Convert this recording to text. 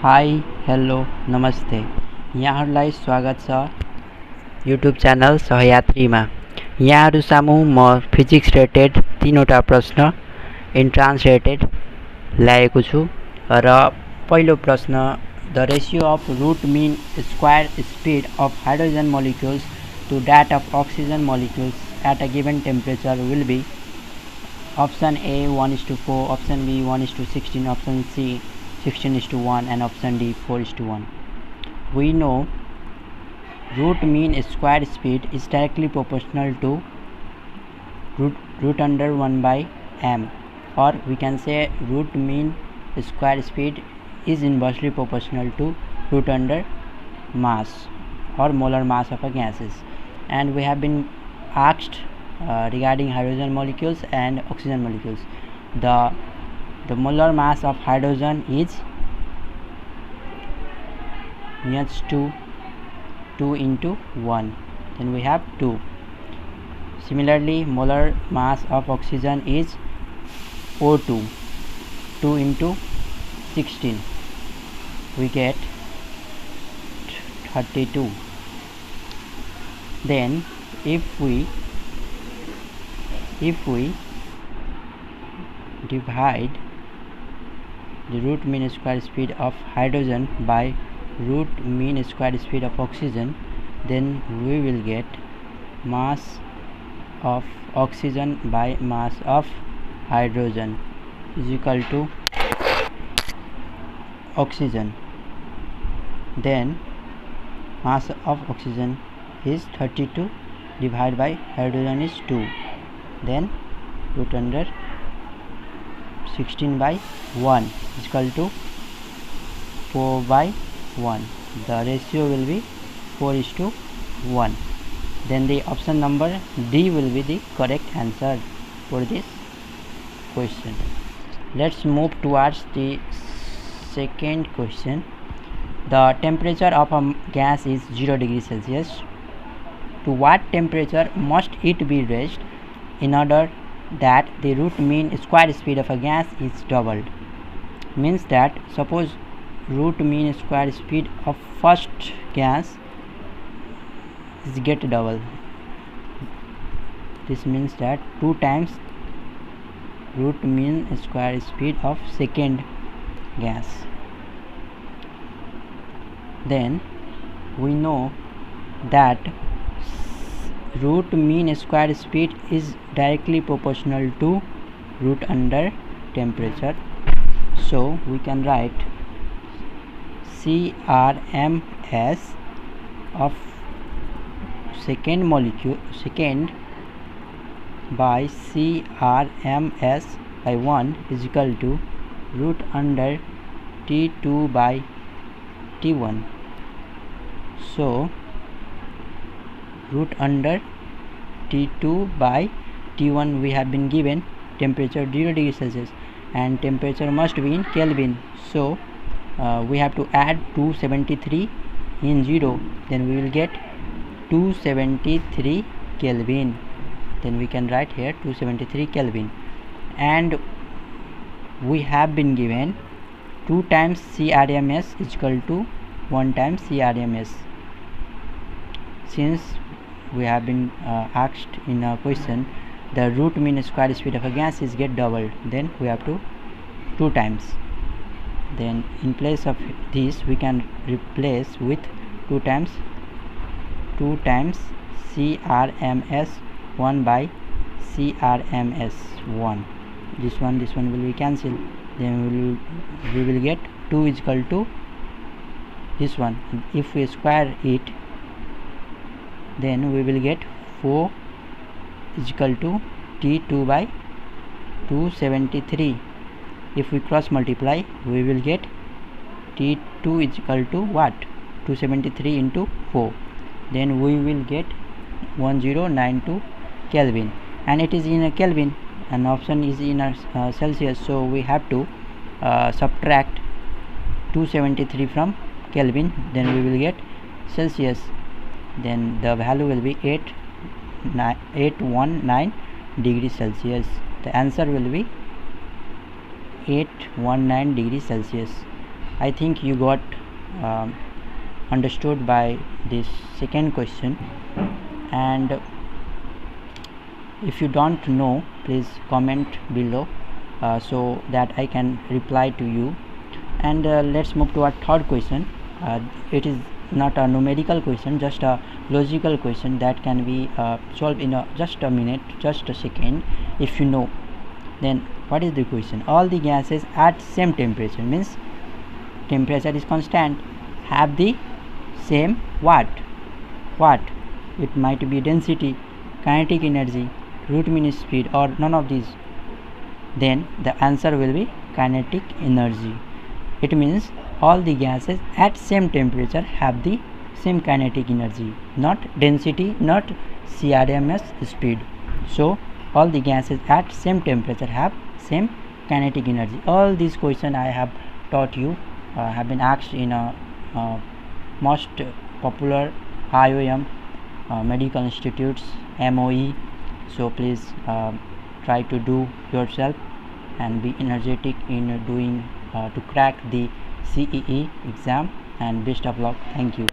Hi hello नमस्ते यहाँहरूलाई स्वागत छ युट्युब च्यानल सहयात्रीमा। यहाँहरू सामु म फिजिक्स रिलेटेड 3वटा प्रश्न इन्ट्रान्स रिलेटेड ल्याएको छु र पहिलो प्रश्न the ratio of root mean square speed of hydrogen molecules to that of oxygen molecules at a given temperature will be option A 1:4, option B 1:16, option C 16:1 and option D 4:1. We know root mean square speed is directly proportional to root under 1 by m, or we can say root mean square speed is inversely proportional to root under mass or molar mass of a gases. And we have been asked regarding hydrogen molecules and oxygen molecules. The molar mass of hydrogen is H2 2 into 1, then we have 2. Similarly, molar mass of oxygen is O2 2 into 16, we get 32. Then if we divide the root mean square speed of hydrogen by root mean square speed of oxygen, then we will get mass of oxygen by mass of hydrogen is equal to oxygen. Then mass of oxygen is 32 divided by hydrogen is 2, then root under 16 by 1 is equal to 4 by 1. The ratio will be 4:1. Then the option number D will be the correct answer for this question. Let's move towards the second question. The temperature of a gas is 0 degrees Celsius. To what temperature must it be raised in order that the root mean square speed of a gas is doubled? Means that suppose root mean square speed of first gas is get double. This means that 2 times root mean square speed of second gas. Then we know that root mean square speed is directly proportional to root under temperature, so we can write CRMS of second by CRMS by 1 is equal to root under T2 by T1. So root under T2 by T1 we have been given temperature 0 degrees Celsius and temperature must be in Kelvin, so we have to add 273 in 0, then we will get 273 Kelvin. Then we can write here 273 Kelvin, and we have been given 2 times CRMS is equal to 1 times CRMS. Since we have been asked in a question the root mean square speed of a gas is get doubled, then we have to 2 times. Then in place of this we can replace with 2 times CRMS 1 by CRMS 1. This one will be cancelled, then we will get 2 is equal to this one. If we square it, then we will get 4 is equal to T2 by 273. If we cross multiply, we will get T2 is equal to what? 273 into 4. Then we will get 1092 Kelvin, and it is in a Kelvin and option is in a Celsius, so we have to subtract 273 from Kelvin, then we will get Celsius. Then the value will be 819 degrees Celsius. The answer will be 819 degrees Celsius. I think you got understood by this second question, and if you don't know, please comment below so that I can reply to you. And let's move to our third question. It is not a numerical question, just a logical question that can be solved in just a minute, just a second. If you know, then what is the question? All the gases at same temperature, means temperature is constant, have the same what? It might be density, kinetic energy, root mean speed, or none of these. Then the answer will be kinetic energy. It means all the gases at same temperature have the same kinetic energy, not density, not CRMS speed. So all the gases at same temperature have same kinetic energy. All these questions I have taught you have been asked in a most popular IOM medical institutes, MOE. So please try to do yourself and be energetic in doing to crack the CEE exam, and best of luck. Thank you.